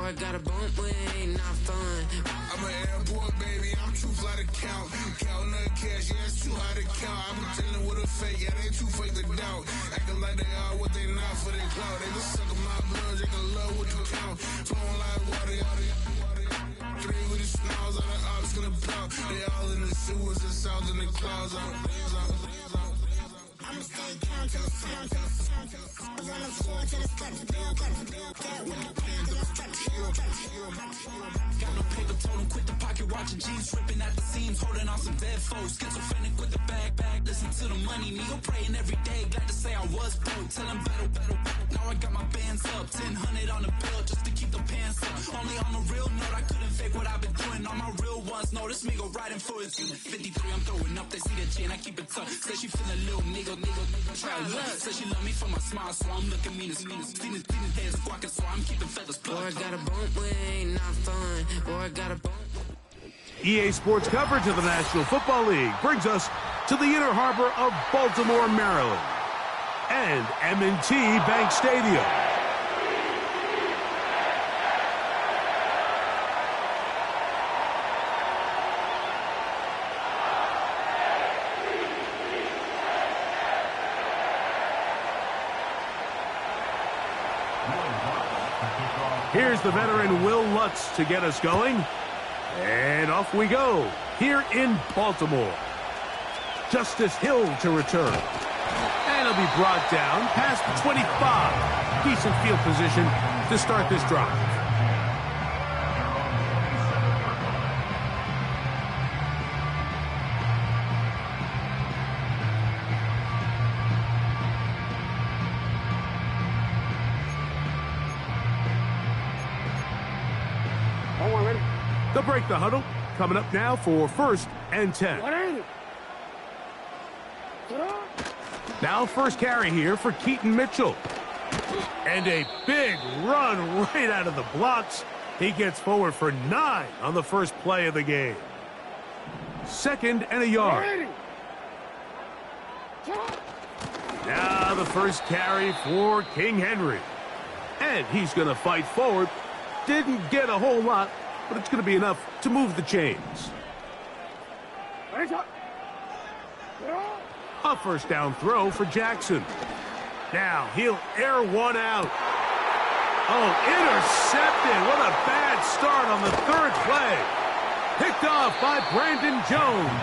Boy, got a bump, we ain't not fun. I'm an airport baby, I'm too fly to count. Counting that cash, yeah, it's too high to count. I be dealing with a fake, yeah, they too fake to doubt. Acting like they are what they not for their clout. They just suckin' my blood, they can love what you count. Flowing like water, three with the snows, all the ops gonna plow. They all in the sewers, the south in the clouds. I'ma stay down till the sun, till the sun, till the sun. On the floor till the cut to bill, cut to bill. That with the plan till the cut to bill, cut to bill. Got no paper, told him quit the pocket, watching jeans ripping at the seams, holding on some dead foes. Schizophrenic with the bag, listen to the money, nigga praying every day. Glad to say I was broke, tell him battle. Now I got my bands up, 1000 on the bill just to keep the pants up. Only on the real note, I couldn't fake what I've been doing. All my real ones know this nigga riding for his 53, I'm throwing up, they see the chain, I keep it tough. Say she feeling a little nigga, try to look. Say she love me for my smile, so I'm looking mean as Seen his head squawking, so I'm keeping feathers plucked. Boy, got a bump, we ain't not fun. Boy, got a bump. EA Sports coverage of the National Football League brings us to the inner harbor of Baltimore, Maryland, and M&T Bank Stadium. Here's the veteran Will Lutz to get us going. And off we go, here in Baltimore. Justice Hill to return. And he'll be brought down past the 25. Decent field position to start this drive. They'll break the huddle. Coming up now for 1st and 10. Now first carry here for Keaton Mitchell. And a big run right out of the blocks. He gets forward for 9 on the first play of the game. 2nd and a yard. Now the first carry for King Henry. And he's going to fight forward. Didn't get a whole lot, but it's going to be enough to move the chains. A first down throw for Jackson. Now he'll air one out. Oh, intercepted. What a bad start on the 3rd play. Picked off by Brandon Jones.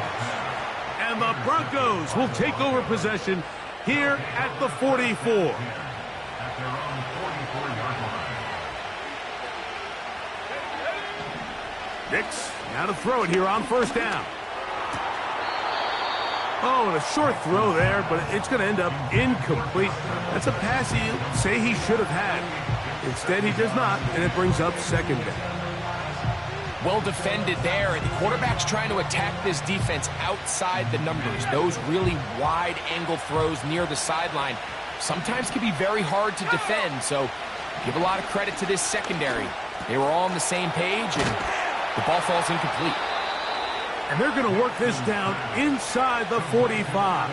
And the Broncos will take over possession here at the 44. Nix, now to throw it here on 1st down. Oh, and a short throw there, but it's going to end up incomplete. That's a pass he'll say he should have had. Instead, he does not, and it brings up 2nd down. Well defended there, and the quarterback's trying to attack this defense outside the numbers. Those really wide angle throws near the sideline sometimes can be very hard to defend, so give a lot of credit to this secondary. They were all on the same page, and the ball falls incomplete. And they're going to work this down inside the 45.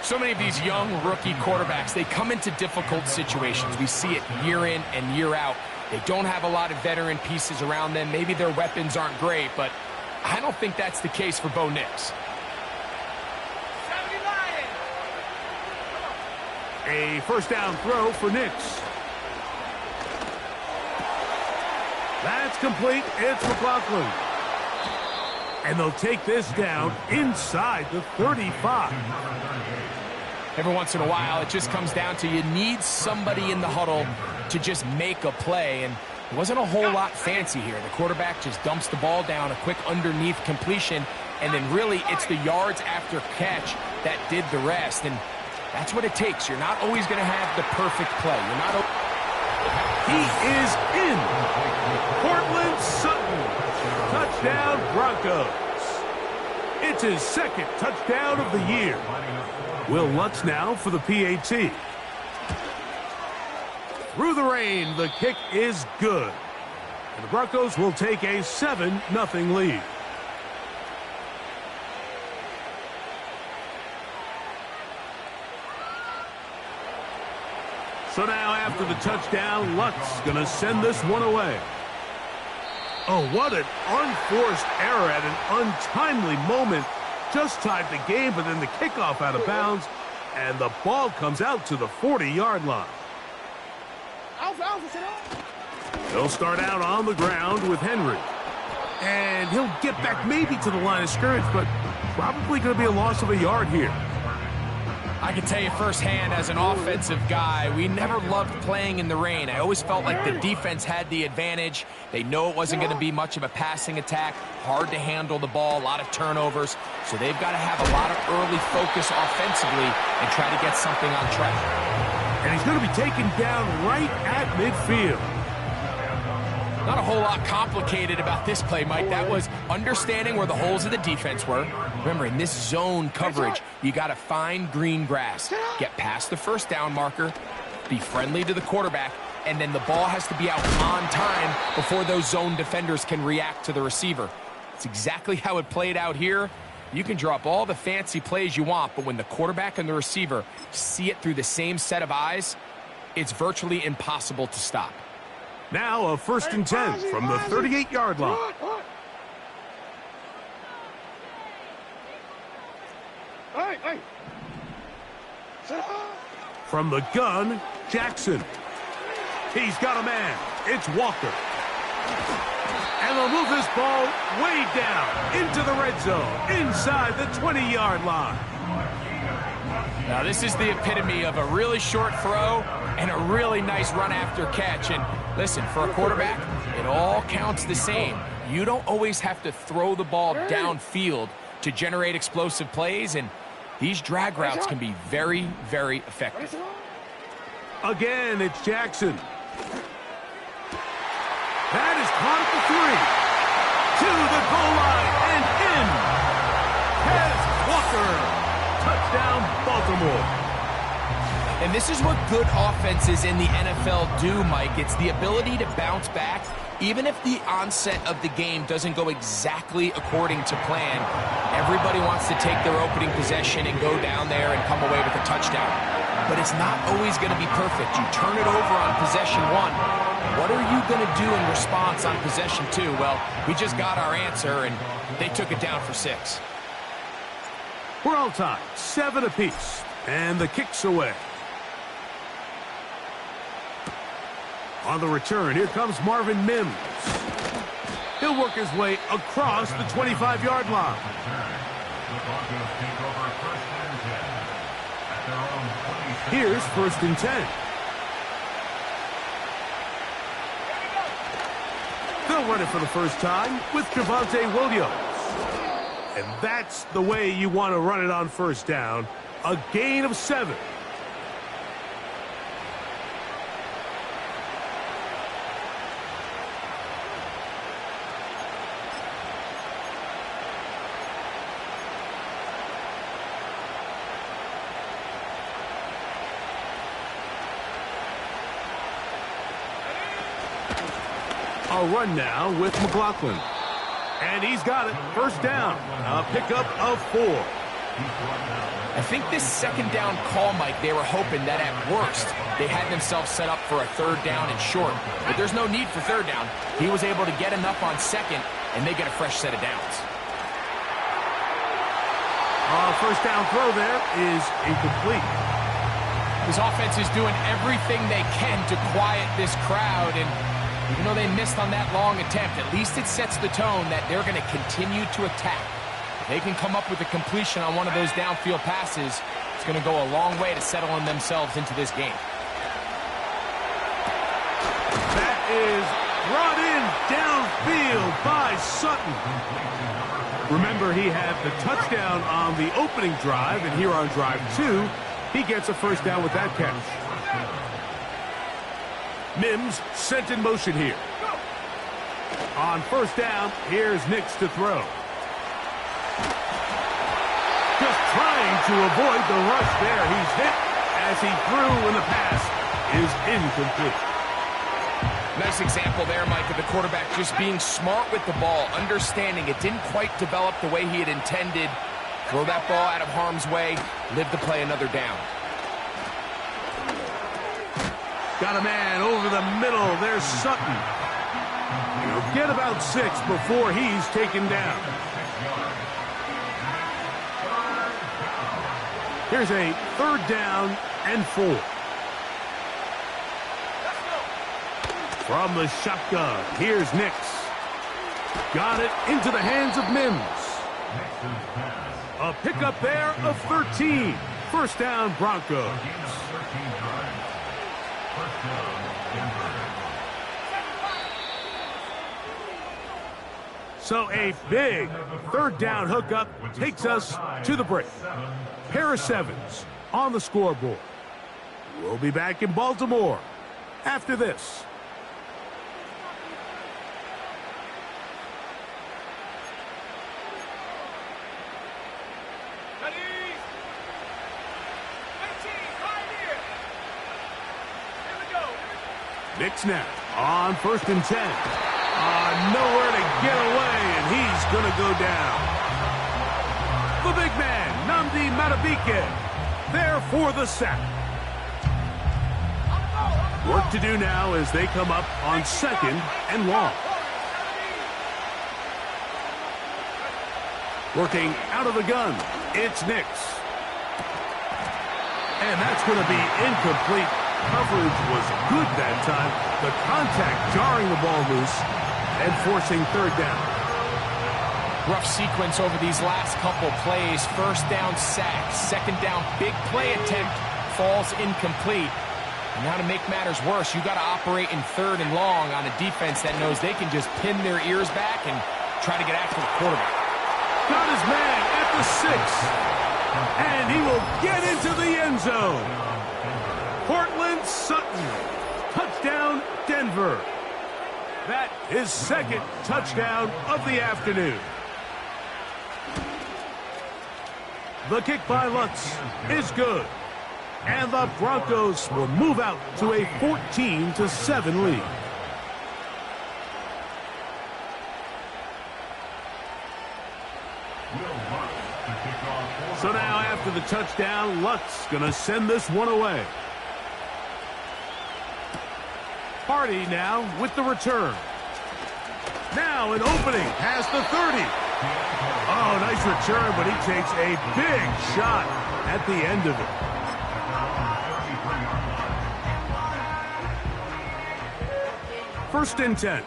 So many of these young rookie quarterbacks, they come into difficult situations. We see it year in and year out. They don't have a lot of veteran pieces around them. Maybe their weapons aren't great, but I don't think that's the case for Bo Nix. A first down throw for Nix. That's complete. It's McLaughlin. And they'll take this down inside the 35. Every once in a while, it just comes down to you need somebody in the huddle to just make a play, and it wasn't a whole lot fancy here. The quarterback just dumps the ball down, a quick underneath completion, and then really it's the yards after catch that did the rest, and that's what it takes. You're not always going to have the perfect play. You're not. He is in. Cortland Sutton. Touchdown, Broncos. It's his 2nd touchdown of the year. Will Lutz now for the PAT. Through the rain, the kick is good. And the Broncos will take a 7-0 lead. So now After the touchdown, Lutz going to send this one away. Oh, what an unforced error at an untimely moment. Just tied the game, but then the kickoff out of bounds, and the ball comes out to the 40-yard line. They'll start out on the ground with Henry. And he'll get back maybe to the line of scrimmage, but probably going to be a loss of a yard here. I can tell you firsthand as an offensive guy, we never loved playing in the rain. I always felt like the defense had the advantage. They know it wasn't going to be much of a passing attack, hard to handle the ball, a lot of turnovers. So they've got to have a lot of early focus offensively and try to get something on track. And he's going to be taken down right at midfield. Not a whole lot complicated about this play, Mike. That was understanding where the holes of the defense were. Remember, in this zone coverage, you got to find green grass. Get past the first down marker, be friendly to the quarterback, and then the ball has to be out on time before those zone defenders can react to the receiver. It's exactly how it played out here. You can drop all the fancy plays you want, but when the quarterback and the receiver see it through the same set of eyes, it's virtually impossible to stop. Now a 1st and 10 from the 38-yard line. From the gun, Jackson. He's got a man. It's Walker. And they'll move this ball way down into the red zone, inside the 20-yard line. Now, this is the epitome of a really short throw and a really nice run after catch. And listen, for a quarterback, it all counts the same. You don't always have to throw the ball downfield to generate explosive plays, and these drag routes can be very, very effective. Again, it's Jackson. That is caught at the 3. To the goal line and in. Has Walker. Touchdown, Baltimore. And this is what good offenses in the NFL do, Mike. It's the ability to bounce back, even if the onset of the game doesn't go exactly according to plan. Everybody wants to take their opening possession and go down there and come away with a touchdown. But it's not always going to be perfect. You turn it over on possession 1. What are you going to do in response on possession 2? Well, we just got our answer, and they took it down for 6. We're all tied, 7 apiece, and the kick's away. On the return, here comes Marvin Mims. He'll work his way across the 25-yard line. Here's 1st and 10. They'll run it for the first time with Javonte Williams. And that's the way you want to run it on 1st down. A gain of 7. A run now with McLaughlin. And he's got it. 1st down. A pickup of 4. I think this 2nd down call, Mike, they were hoping that at worst they had themselves set up for a 3rd down and short. But there's no need for 3rd down. He was able to get enough on 2nd, and they get a fresh set of downs. 1st down throw there is incomplete. This offense is doing everything they can to quiet this crowd, and even though they missed on that long attempt, at least it sets the tone that they're going to continue to attack. If they can come up with a completion on one of those downfield passes, it's going to go a long way to settling themselves into this game. That is brought in downfield by Sutton. Remember, he had the touchdown on the opening drive, and here on drive 2, he gets a 1st down with that catch. Mims sent in motion here. On 1st down, here's Nix to throw. Just trying to avoid the rush there. He's hit as he threw, and the pass is incomplete. Nice example there, Mike, of the quarterback just being smart with the ball, understanding it didn't quite develop the way he had intended. Throw that ball out of harm's way, live to play another down. Got a man over the middle. There's Sutton. He'll get about 6 before he's taken down. Here's a 3rd down and 4. From the shotgun, here's Nix. Got it into the hands of Mims. A pickup there of 13. First down, Broncos. So a big 3rd down hookup takes us to the break. Pair of 7s on the scoreboard. We'll be back in Baltimore after this. Nix now on 1st and 10. Nowhere to get away, and he's going to go down. The big man, Nnamdi Madubuike, there for the sack. Work to do now as they come up on 2nd and long. Working out of the gun, it's Nix. And that's going to be incomplete. Coverage was good that time. The contact jarring the ball loose and forcing 3rd down. Rough sequence over these last couple plays. 1st down sack, 2nd down big play attempt falls incomplete. And now to make matters worse, you got to operate in 3rd and long on a defense that knows they can just pin their ears back and try to get after the quarterback. Got his man at the 6. And he will get into the end zone. Courtland Sutton. Touchdown, Denver. That is 2nd touchdown of the afternoon. The kick by Lutz is good. And the Broncos will move out to a 14-7 lead. So now after the touchdown, Lutz going to send this one away. Hardy now with the return. Now an opening past the 30. Oh, nice return, but he takes a big shot at the end of it. 1st and 10.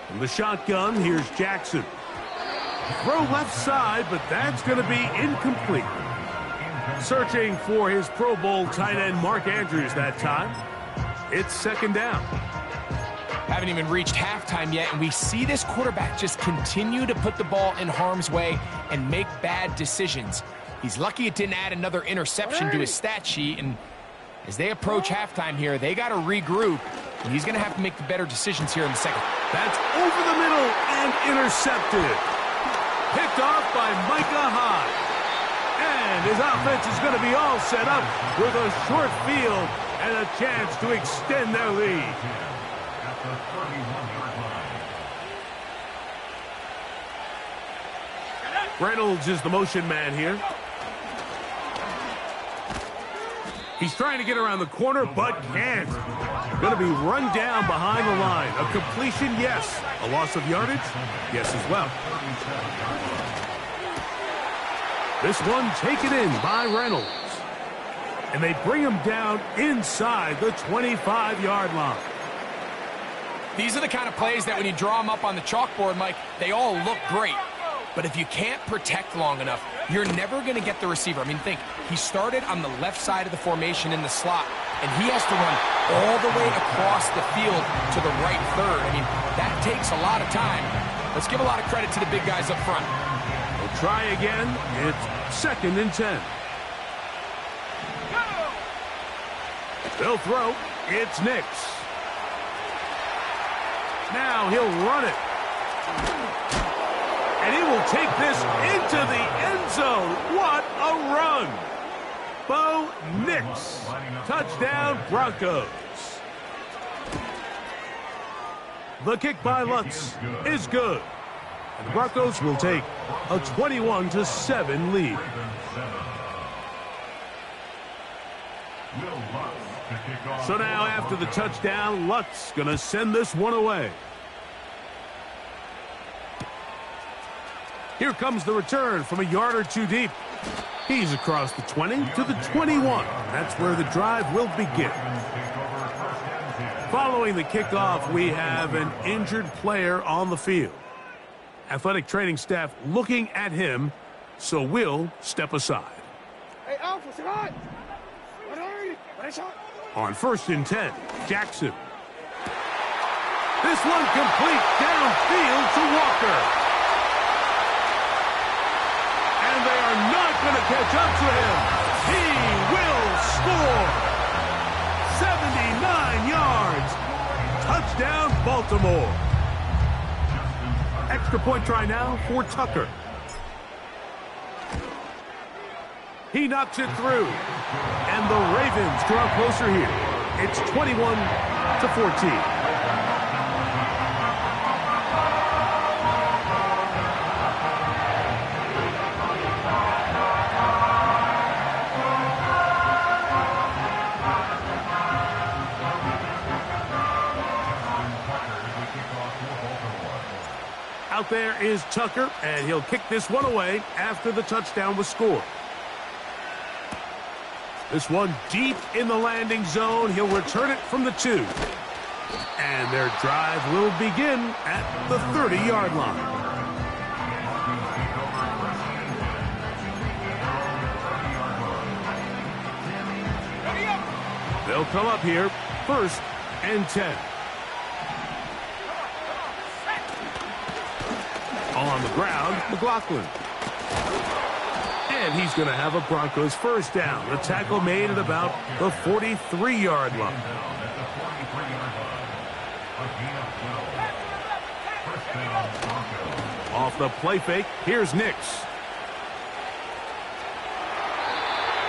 From the shotgun, here's Jackson. Throw left side, but that's going to be incomplete. Searching for his Pro Bowl tight end Mark Andrews that time. It's 2nd down. Haven't even reached halftime yet, and we see this quarterback just continue to put the ball in harm's way and make bad decisions. He's lucky it didn't add another interception to his stat sheet, and as they approach halftime here, they got to regroup, and he's going to have to make the better decisions here in the 2nd. That's over the middle and intercepted. Picked off by Micah Hyde. And his offense is going to be all set up with a short field and a chance to extend their lead. Reynolds is the motion man here. He's trying to get around the corner, but can't. Going to be run down behind the line. A completion, yes. A loss of yardage, yes as well. This one taken in by Reynolds. And they bring him down inside the 25-yard line. These are the kind of plays that when you draw them up on the chalkboard, Mike, they all look great. But if you can't protect long enough, you're never going to get the receiver. I mean, think, he started on the left side of the formation in the slot, and he has to run all the way across the field to the right third. I mean, that takes a lot of time. Let's give a lot of credit to the big guys up front. We'll try again. It's 2nd and 10. They'll throw. It's Nix. Now he'll run it. And he will take this into the end zone. What a run. Bo Nix. Touchdown, Broncos. The kick by Lutz is good. And the Broncos will take a 21-7 lead. So now after the touchdown, Lutz going to send this one away. Here comes the return from a yard or two deep. He's across the 20 to the 21. That's where the drive will begin. Following the kickoff, we have an injured player on the field. Athletic training staff looking at him, so we'll step aside. On 1st and 10, Jackson. This one complete downfield to Walker. And they are not going to catch up to him. He will score. 79 yards. Touchdown, Baltimore. Extra point try now for Tucker. He knocks it through. And the Ravens draw closer here. It's 21-14. Out there is Tucker, and he'll kick this one away after the touchdown was scored. This one deep in the landing zone. He'll return it from the 2. And their drive will begin at the 30-yard line. They'll come up here, 1st and 10. On the ground, McLaughlin. And he's going to have a Broncos first down. The tackle made at about the 43-yard line. Off the play fake, here's Nix.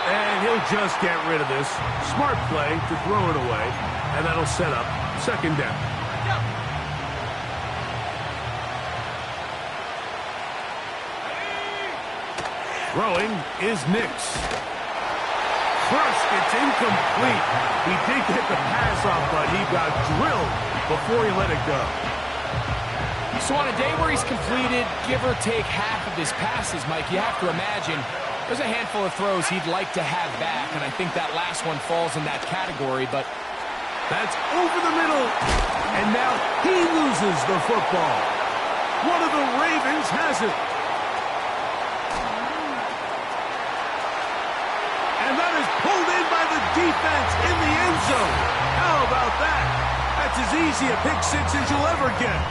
And he'll just get rid of this. Smart play to throw it away, and that'll set up 2nd down. Throwing is Nix. First, it's incomplete. He did get the pass off, but he got drilled before he let it go. So on a day where he's completed, give or take half of his passes, Mike, you have to imagine there's a handful of throws he'd like to have back, and I think that last one falls in that category, but that's over the middle. And now he loses the football. One of the Ravens has it. And that is pulled in by the defense in the end zone. How about that? That's as easy a pick six as you'll ever get.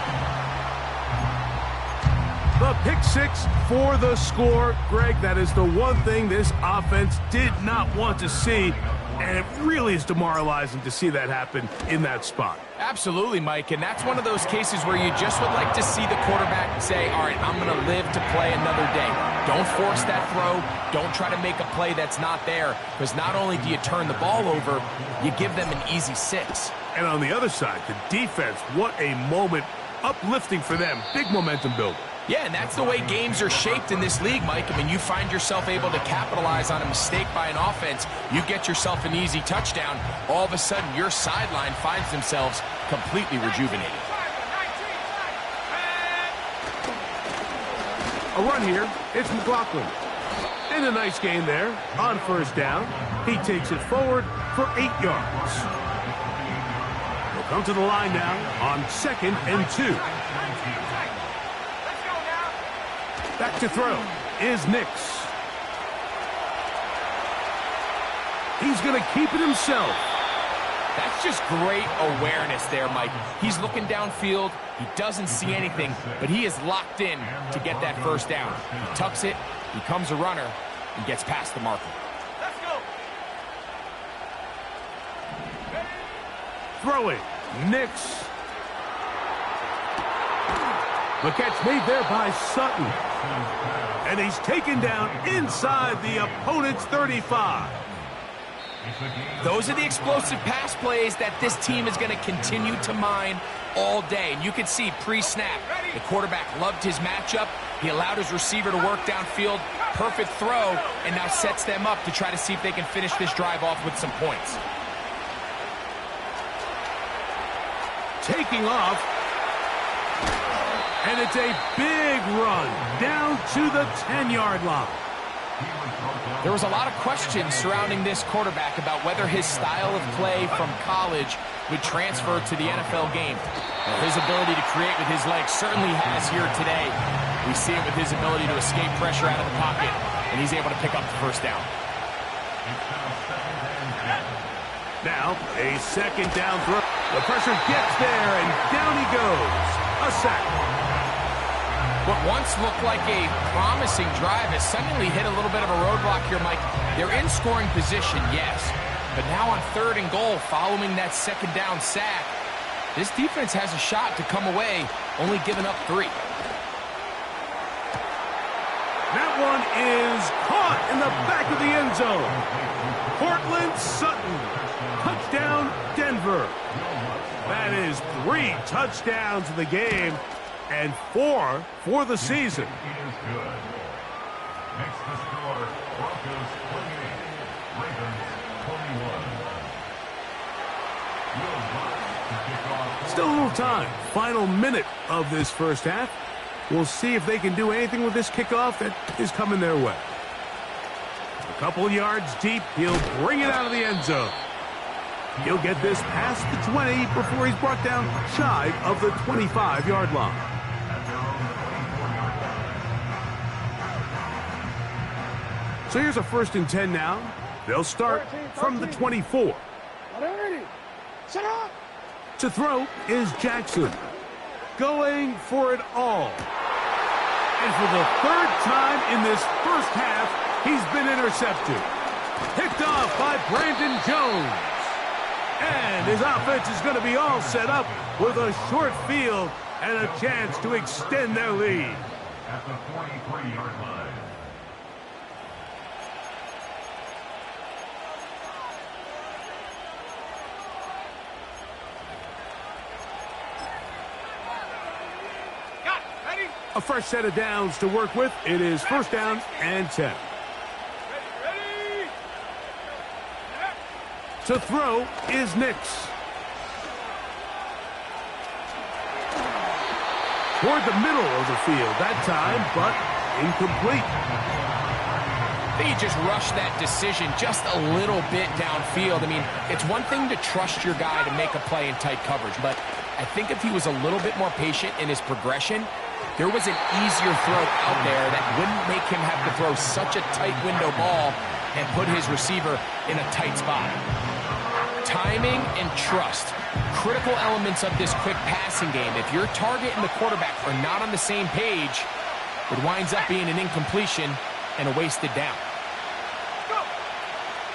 The pick six for the score. Greg, that is the one thing this offense did not want to see. And it really is demoralizing to see that happen in that spot. Absolutely, Mike, and that's one of those cases where you just would like to see the quarterback say, all right, I'm going to live to play another day. Don't force that throw. Don't try to make a play that's not there, because not only do you turn the ball over, you give them an easy 6. And on the other side, the defense, what a moment, uplifting for them, big momentum builder. Yeah, and that's the way games are shaped in this league, Mike. I mean, you find yourself able to capitalize on a mistake by an offense. You get yourself an easy touchdown. All of a sudden, your sideline finds themselves completely rejuvenated. A run here. It's McLaughlin. And a nice gain there on 1st down. He takes it forward for 8 yards. We'll come to the line now on 2nd and 2. Back to throw is Nix. He's going to keep it himself. That's just great awareness there, Mike. He's looking downfield. He doesn't see anything, but he is locked in to get that 1st down. He tucks it, becomes a runner, and gets past the marker. Let's go. Throwing, Nix. The catch made there by Sutton. And he's taken down inside the opponent's 35. Those are the explosive pass plays that this team is going to continue to mine. all day. And you can see pre-snap, the quarterback loved his matchup. He allowed his receiver to work downfield. Perfect throw, and now sets them up to try to see if they can finish this drive off with some points. Taking off. And it's a big run down to the 10-yard line. There was a lot of questions surrounding this quarterback about whether his style of play from college would transfer to the NFL game. Well, his ability to create with his legs certainly has here today. We see it with his ability to escape pressure out of the pocket, and he's able to pick up the first down. Now, a second down throw. The pressure gets there, and down he goes. A sack. What once looked like a promising drive has suddenly hit a little bit of a roadblock here, Mike. They're in scoring position, yes. But now on 3rd and goal, following that second down sack, this defense has a shot to come away, only giving up 3. That one is caught in the back of the end zone. Courtland Sutton. Touchdown, Denver. That is 3 touchdowns in the game and 4 for the season. Next to score, Broncos 28, Ravens 21. Still a little time. Final minute of this first half. We'll see if they can do anything with this kickoff that is coming their way. A couple yards deep, he'll bring it out of the end zone. He'll get this past the 20 before he's brought down shy of the 25-yard line. So here's a 1st and 10 now. They'll start from the 24. To throw is Jackson. Going for it all. And for the 3rd time in this first half, he's been intercepted. Picked off by Brandon Jones. And his offense is going to be all set up with a short field and a chance to extend their lead. At the 43-yard line. A fresh set of downs to work with. It is 1st down and 10. To throw is Nix. Toward the middle of the field that time, but incomplete. I think he just rushed that decision just a little bit downfield. I mean, it's one thing to trust your guy to make a play in tight coverage, but I think if he was a little bit more patient in his progression, there was an easier throw out there that wouldn't make him have to throw such a tight window ball and put his receiver in a tight spot. Timing and trust, critical elements of this quick passing game. If your target and the quarterback are not on the same page, it winds up being an incompletion and a wasted down.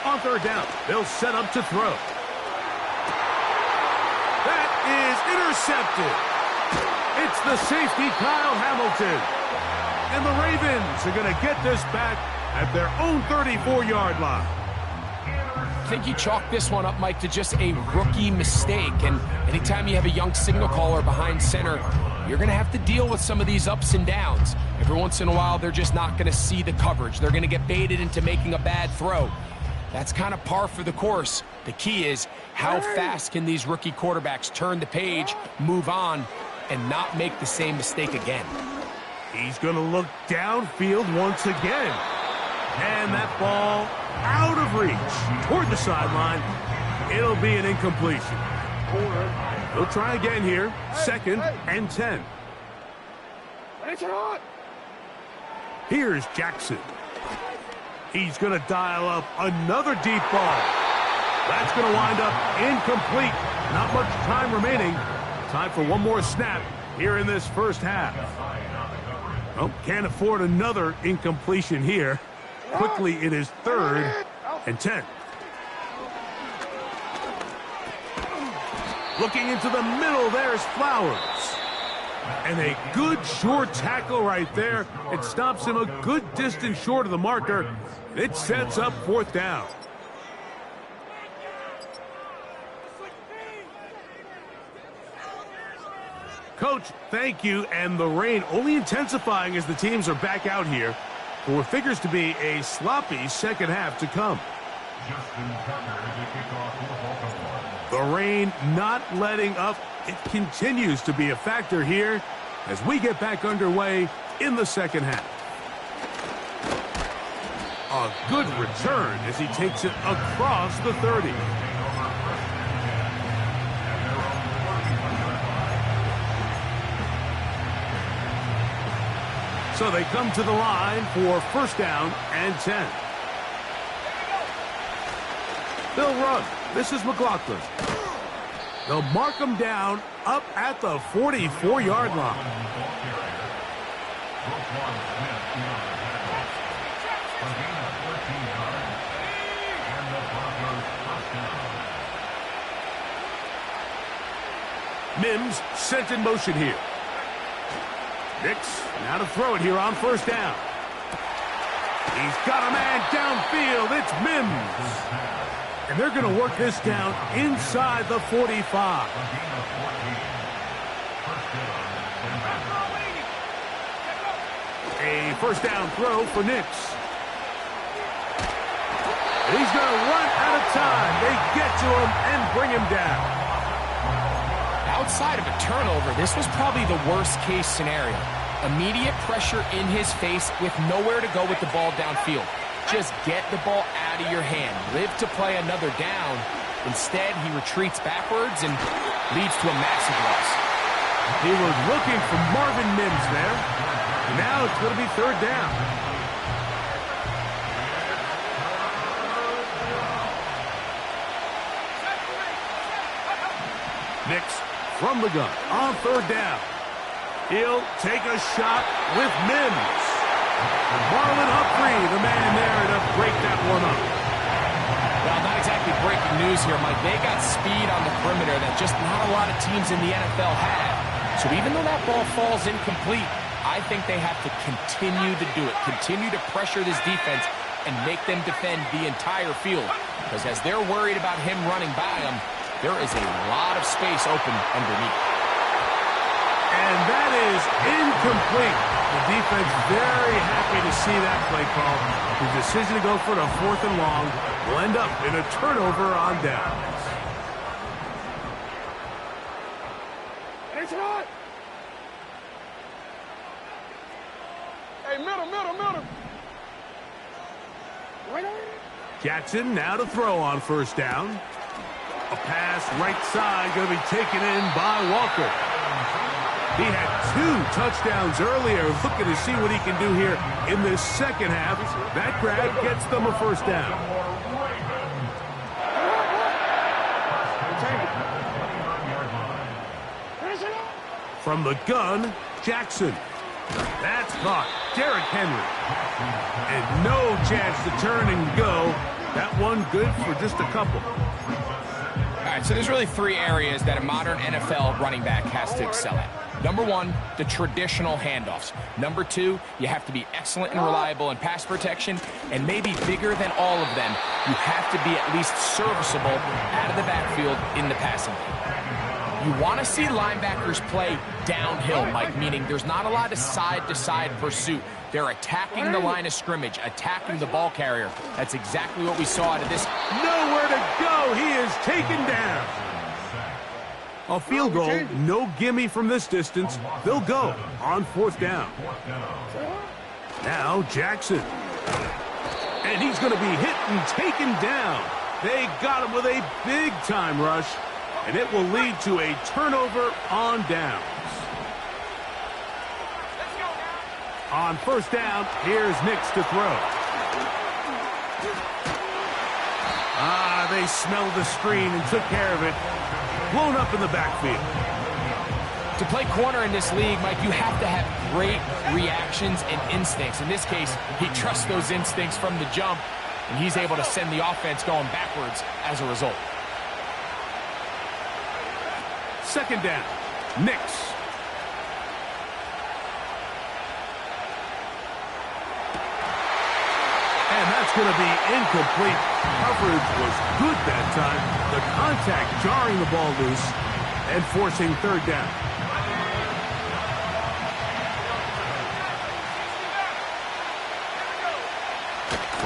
On 3rd down, they'll set up to throw. That is intercepted. It's the safety, Kyle Hamilton. And the Ravens are going to get this back at their own 34-yard line. I think you chalk this one up, Mike, to just a rookie mistake. And anytime you have a young signal caller behind center, you're going to have to deal with some of these ups and downs. Every once in a while, they're just not going to see the coverage. They're going to get baited into making a bad throw. That's kind of par for the course. The key is how fast can these rookie quarterbacks turn the page, move on, and not make the same mistake again. He's going to look downfield once again. And that ball out of reach toward the sideline. It'll be an incompletion. He'll try again here. 2nd and 10. Here's Jackson. He's going to dial up another deep ball. That's going to wind up incomplete. Not much time remaining. Time for one more snap here in this first half. Oh, can't afford another incompletion here. Quickly, it is 3rd and 10. Looking into the middle, there's Flowers. And a good short tackle right there. It stops him a good distance short of the marker. It sets up 4th down. Coach, thank you. And the rain only intensifying as the teams are back out here for what figures to be a sloppy second half to come. Justin Tucker to kick off for Baltimore. The rain not letting up. It continues to be a factor here as we get back underway in the second half. A good return as he takes it across the 30. So they come to the line for first down and 10. They'll run. This is McLaughlin. They'll mark him down up at the 44-yard line. Mims sent in motion here. Nix now to throw it here on first down. He's got a man downfield. It's Mims. And they're going to work this down inside the 45. A first down throw for Nix. He's going to run out of time. They get to him and bring him down. Outside of a turnover, this was probably the worst-case scenario. Immediate pressure in his face with nowhere to go with the ball downfield. Just get the ball out of your hand. Live to play another down. Instead, he retreats backwards and leads to a massive loss. He was looking for Marvin Mims there. And now it's going to be third down. Nix from the gun on third down. He'll take a shot with Mims. Marlon Humphrey, the man there to break that one up. Well, not exactly breaking news here, Mike. They got speed on the perimeter that just not a lot of teams in the NFL have. So even though that ball falls incomplete, I think they have to continue to do it. Continue to pressure this defense and make them defend the entire field. Because as they're worried about him running by them, there is a lot of space open underneath. And that is incomplete. The defense very happy to see that play call. The decision to go for the fourth and long will end up in a turnover on downs. Hey, middle. Jackson now to throw on first down. A pass right side going to be taken in by Walker. He had 2 touchdowns earlier, looking to see what he can do here in this second half. That grab gets them a first down. From the gun, Jackson. That's caught. Derrick Henry. And no chance to turn and go. That one good for just a couple. All right, so there's really 3 areas that a modern NFL running back has to excel at. Number 1, the traditional handoffs. Number 2, you have to be excellent and reliable in pass protection. And maybe bigger than all of them, you have to be at least serviceable out of the backfield in the passing game. You want to see linebackers play downhill, Mike, meaning there's not a lot of side-to-side pursuit. They're attacking the line of scrimmage, attacking the ball carrier. That's exactly what we saw out of this. Nowhere to go. He is taken down. A field goal, no gimme from this distance. They'll go on fourth down. Now Jackson. And he's going to be hit and taken down. They got him with a big-time rush, and it will lead to a turnover on downs. On first down, here's Nix to throw. They smelled the screen and took care of it. Blown up in the backfield. To play corner in this league, Mike, you have to have great reactions and instincts. In this case, he trusts those instincts from the jump, and he's able to send the offense going backwards as a result. Second down, Nix. And that's going to be incomplete. Coverage was good that time. The contact jarring the ball loose and forcing third down.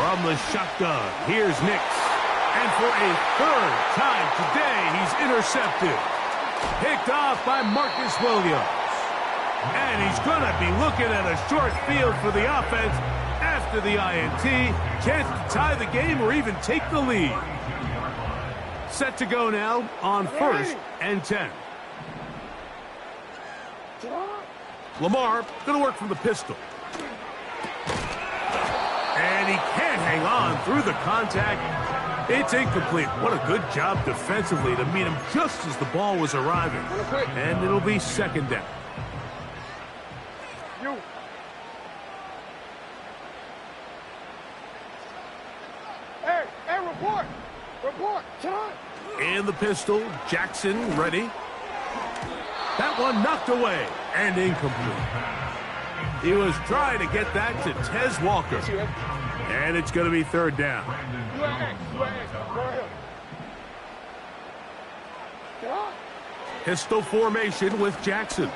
From the shotgun, here's Nix. And for a third time today, he's intercepted. Picked off by Marcus Williams. And he's going to be looking at a short field for the offense after the INT. Chance to tie the game or even take the lead. Set to go now on 1st and 10. Lamar going to work from the pistol. And he can't hang on through the contact. It's incomplete. What a good job defensively to meet him just as the ball was arriving. And it'll be 2nd down. Hey, report! Report! John! In the pistol, Jackson ready. That one knocked away and incomplete. He was trying to get that to Tez Walker. And it's going to be 3rd down. Pistol formation with Jackson.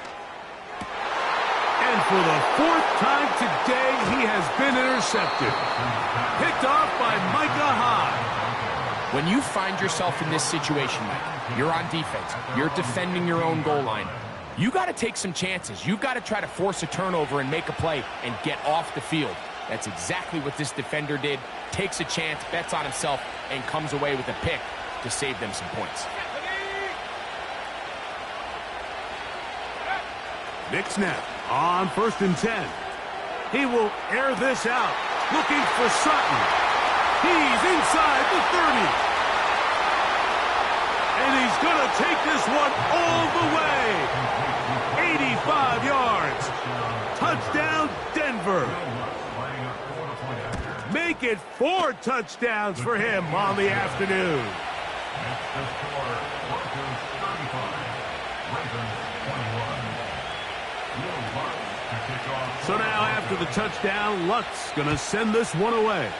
And for the 4th time today, he has been intercepted. Picked off by Micah Hyde. When you find yourself in this situation, Mike, you're on defense, you're defending your own goal line, you got to take some chances. You got to try to force a turnover and make a play and get off the field. That's exactly what this defender did. Takes a chance, bets on himself, and comes away with a pick to save them some points. Nick snap on 1st and 10. He will air this out, looking for Sutton. He's inside the 30. And he's going to take this one all the way. 85 yards. Touchdown, Denver. Make it 4 touchdowns for him on the afternoon. So now after the touchdown, Lutz going to send this one away.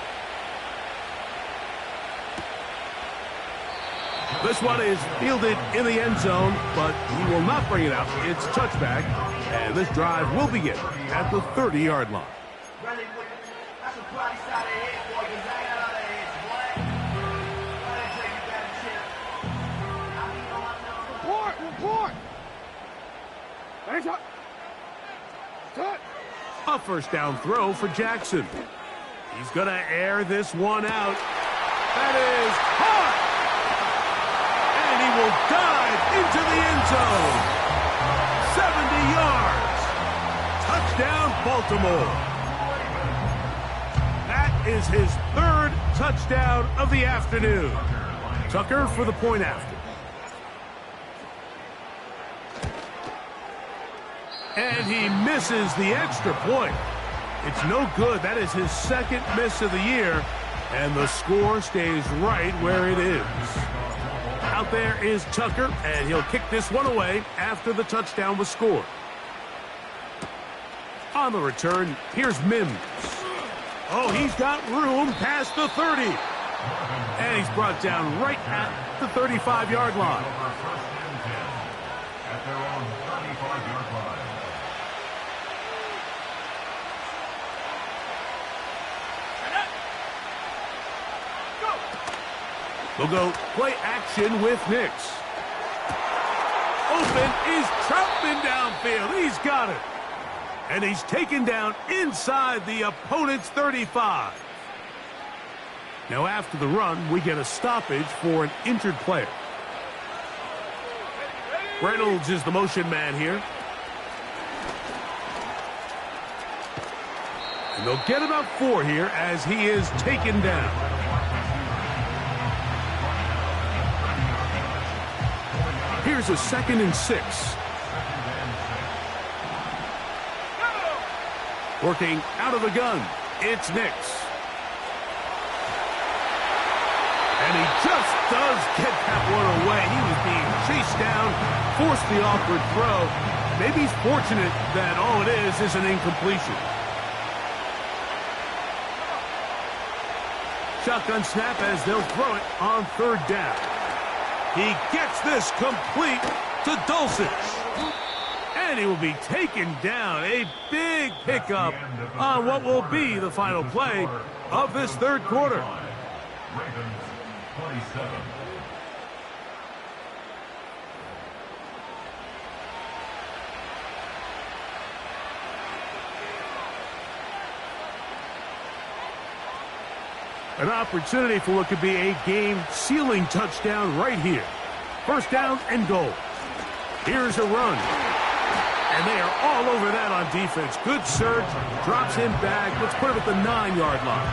This one is fielded in the end zone, but he will not bring it out. It's touchback, and this drive will begin at the 30-yard line. Report! A 1st down throw for Jackson. He's going to air this one out. That is caught! And he will dive into the end zone. 70 yards. Touchdown, Baltimore. That is his 3rd touchdown of the afternoon. Tucker for the point after. And he misses the extra point. It's no good. That is his 2nd miss of the year. And the score stays right where it is. Out there is Tucker, and he'll kick this one away after the touchdown was scored. On the return, here's Mims. Oh, he's got room past the 30. And he's brought down right at the 35-yard line. At their own 35-yard line. We'll go play action with Nix. Open is Troutman downfield. He's got it. And he's taken down inside the opponent's 35. Now after the run, we get a stoppage for an injured player. Reynolds is the motion man here. And they'll get about 4 here as he is taken down. Here's a 2nd and 6. Working out of the gun, it's Nix. And he just does get that one away. He was being chased down, forced the awkward throw. Maybe he's fortunate that all it is an incompletion. Shotgun snap as they'll throw it on 3rd down. He gets this complete to Dulcich. And he will be taken down. A big pickup on what will be the final play of this third quarter. Ravens 27. An opportunity for what could be a game-sealing touchdown right here. First down and goal. Here's a run. And they are all over that on defense. Good surge, drops him back. Let's put him at the 9-yard line.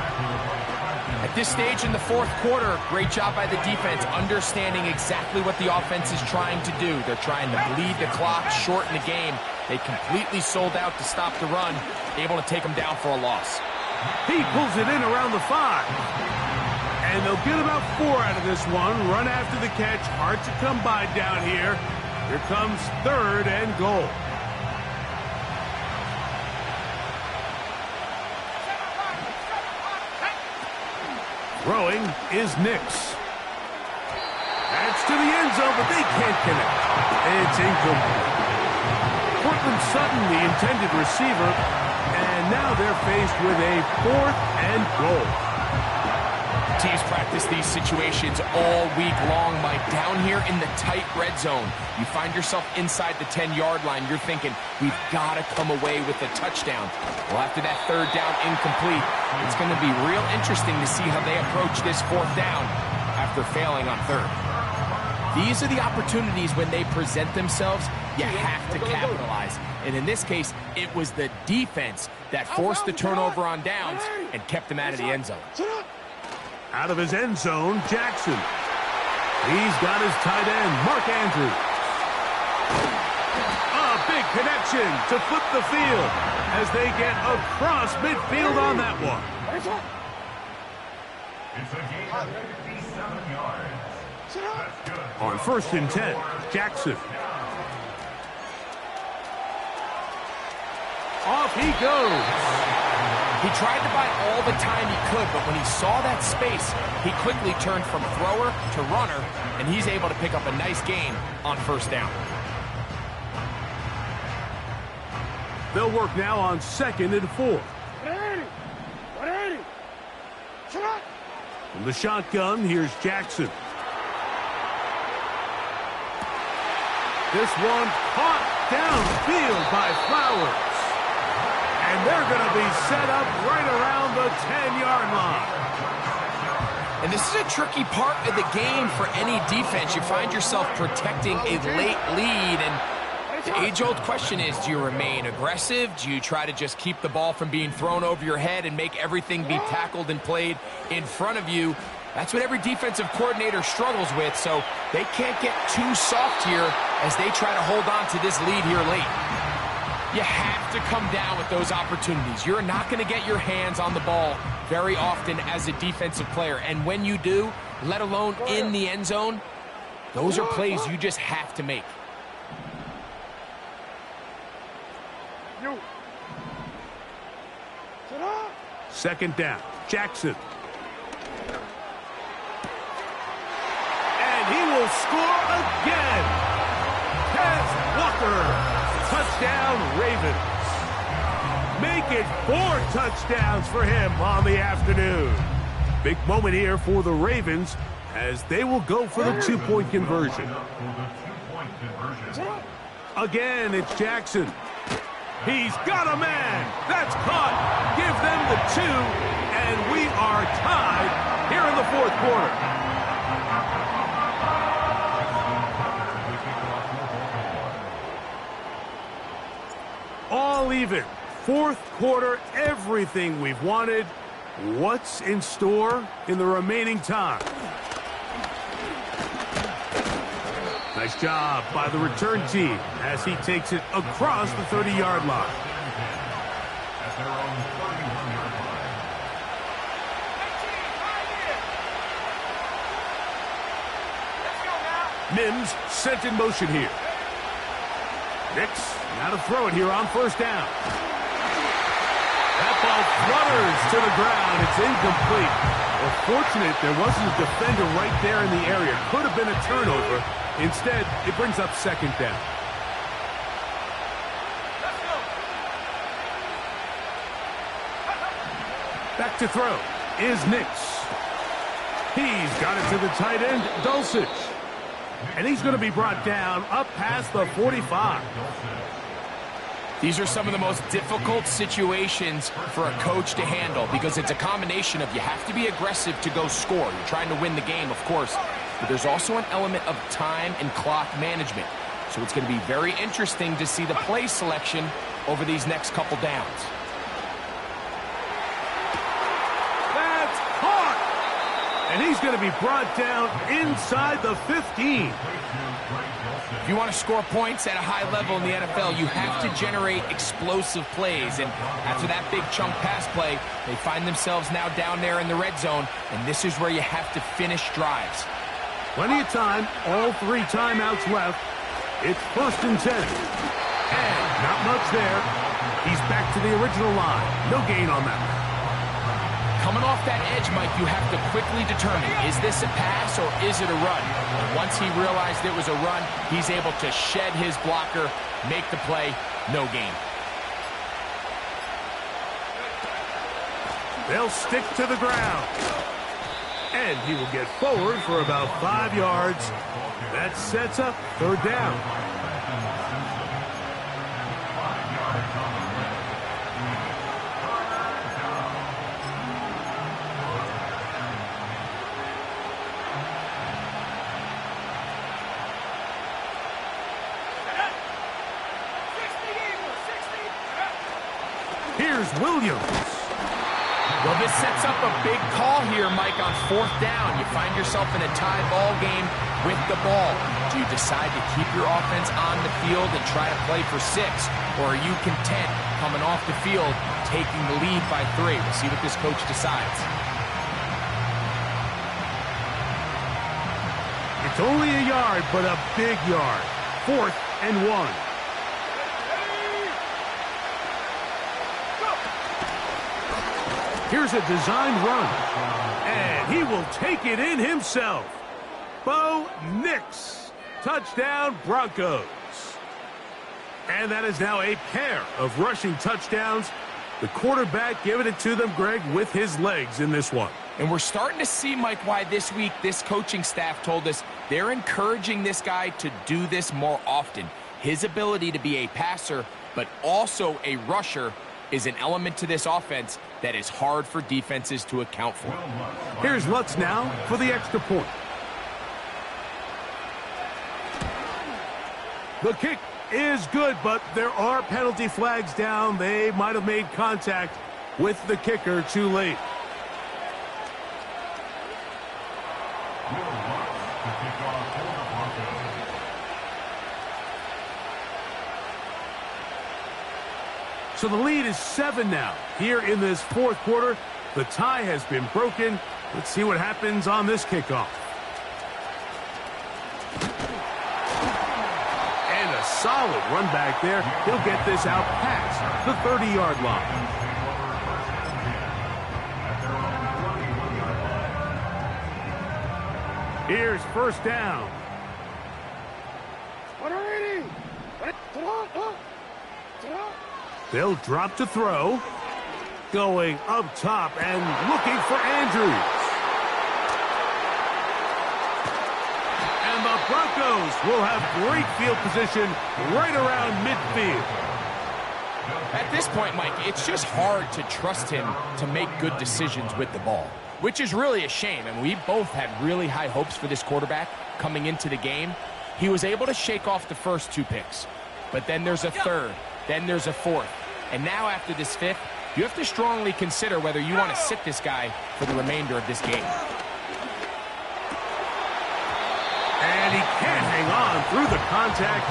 At this stage in the fourth quarter, great job by the defense, understanding exactly what the offense is trying to do. They're trying to bleed the clock, shorten the game. They completely sold out to stop the run, able to take them down for a loss. He pulls it in around the 5. And they'll get about 4 out of this one. Run after the catch. Hard to come by down here. Here comes third and goal. Throwing is Nix. That's to the end zone, but they can't connect. It's incomplete. Cortland Sutton, the intended receiver, and now they're faced with a 4th and goal. Teams practice these situations all week long, Mike. Down here in the tight red zone, you find yourself inside the 10-yard line. You're thinking, we've got to come away with a touchdown. Well, after that third down incomplete, it's going to be real interesting to see how they approach this 4th down after failing on third. These are the opportunities when they present themselves, you have to capitalize. And in this case, it was the defense that forced the turnover on downs and kept them out of the end zone. Out of his end zone, Jackson. He's got his tight end, Mark Andrews. A big connection to flip the field as they get across midfield on that one. It's a gain of 57 yards. That's good. On 1st and 10, Jackson. Off he goes. He tried to buy all the time he could, but when he saw that space, he quickly turned from thrower to runner, and he's able to pick up a nice gain on 1st down. They'll work now on 2nd and 4. 180. Shot. From the shotgun, here's Jackson. This one caught downfield by Flowers. And they're going to be set up right around the 10-yard line. And this is a tricky part of the game for any defense. You find yourself protecting a late lead, and the age-old question is, do you remain aggressive? Do you try to just keep the ball from being thrown over your head and make everything be tackled and played in front of you? That's what every defensive coordinator struggles with, so they can't get too soft here as they try to hold on to this lead here late. You have to come down with those opportunities. You're not going to get your hands on the ball very often as a defensive player. And when you do, let alone in the end zone, those are plays you just have to make. Second down, Jackson. And he will score again. Kez Walker. Touchdown, Ravens. Make it 4 touchdowns for him on the afternoon. Big moment here for the Ravens as they will go for the 2-point conversion. Again, it's Jackson. He's got a man. That's caught. Give them the 2, and we are tied here in the 4th quarter. All even. 4th quarter, everything we've wanted. What's in store in the remaining time? Nice job by the return team as he takes it across the 30-yard line. At their own 31-yard line. Mims sent in motion here. Nix now to throw it here on 1st down. That ball flutters to the ground. It's incomplete. Well, fortunate there wasn't a defender right there in the area. Could have been a turnover. Instead, it brings up 2nd down. Back to throw. is Nix. He's got it to the tight end, Dulcich. And he's going to be brought down up past the 45. These are some of the most difficult situations for a coach to handle because it's a combination of you have to be aggressive to go score. You're trying to win the game, of course, but there's also an element of time and clock management. So it's going to be very interesting to see the play selection over these next couple downs. That's caught! And he's going to be brought down inside the 15. If you want to score points at a high level in the NFL, you have to generate explosive plays. And after that big chunk pass play, they find themselves now down there in the red zone, and this is where you have to finish drives. Plenty of time, all 3 timeouts left. It's 1st and 10. And not much there. He's back to the original line. No gain on that one. Coming off that edge, Mike, you have to quickly determine, is this a pass or is it a run? And once he realized it was a run, he's able to shed his blocker, make the play, no gain. They'll stick to the ground. And he will get forward for about 5 yards. That sets up 3rd down. Here's Williams. Well, this sets up a big call here, Mike, on 4th down. You find yourself in a tie ball game with the ball. Do you decide to keep your offense on the field and try to play for 6? Or are you content coming off the field, taking the lead by 3? We'll see what this coach decides. It's only a yard, but a big yard. 4th and 1. Here's a design run. And he will take it in himself. Bo Nix. Touchdown, Broncos. And that is now a pair of rushing touchdowns. The quarterback giving it to them, Greg, with his legs in this one. And we're starting to see, Mike, why this week this coaching staff told us they're encouraging this guy to do this more often. His ability to be a passer, but also a rusher, is an element to this offense that is hard for defenses to account for. Here's Lutz now for the extra point. The kick is good, but there are penalty flags down. They might have made contact with the kicker too late. So the lead is 7 now. Here in this 4th quarter, the tie has been broken. Let's see what happens on this kickoff. And a solid run back there. He'll get this out past the 30-yard line. Here's 1st down. They'll drop to throw. Going up top and looking for Andrews. And the Broncos will have great field position right around midfield. At this point, Mike, it's just hard to trust him to make good decisions with the ball, which is really a shame. And we both had really high hopes for this quarterback coming into the game. He was able to shake off the first 2 picks, but then there's a 3rd, then there's a 4th. And now after this 5th, you have to strongly consider whether you want to sit this guy for the remainder of this game. And he can't hang on through the contact.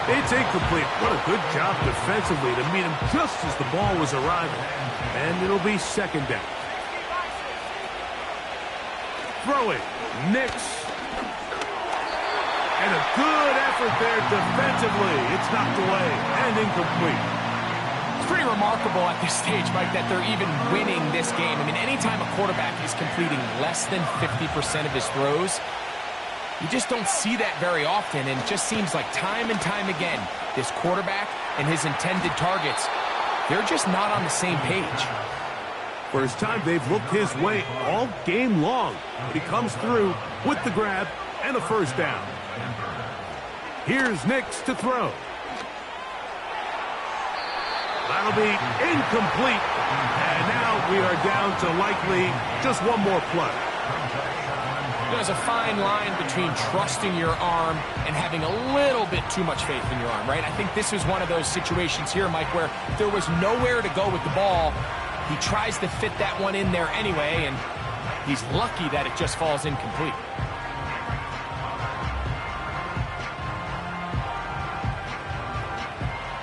It's incomplete. What a good job defensively to meet him just as the ball was arriving. And it'll be 2nd down. Throwing, Nix. And a good effort there defensively. It's knocked away and incomplete. It's pretty remarkable at this stage, Mike, that they're even winning this game. I mean, anytime a quarterback is completing less than 50% of his throws, you just don't see that very often. And it just seems like time and time again, this quarterback and his intended targets, they're just not on the same page. First time they've looked his way all game long. But he comes through with the grab and a first down. Here's Nix to throw. That'll be incomplete. And now we are down to likely just one more play. There's a fine line between trusting your arm and having a little bit too much faith in your arm, right? I think this is one of those situations here, Mike, where there was nowhere to go with the ball. He tries to fit that one in there anyway, and he's lucky that it just falls incomplete.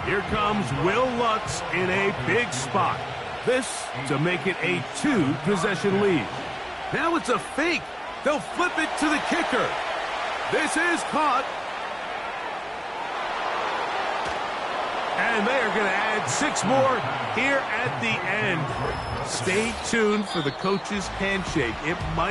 Here comes Will Lutz in a big spot. This to make it a 2-possession lead. Now it's a fake. They'll flip it to the kicker. This is caught. And they are going to add 6 more here at the end. Stay tuned for the coach's handshake. It might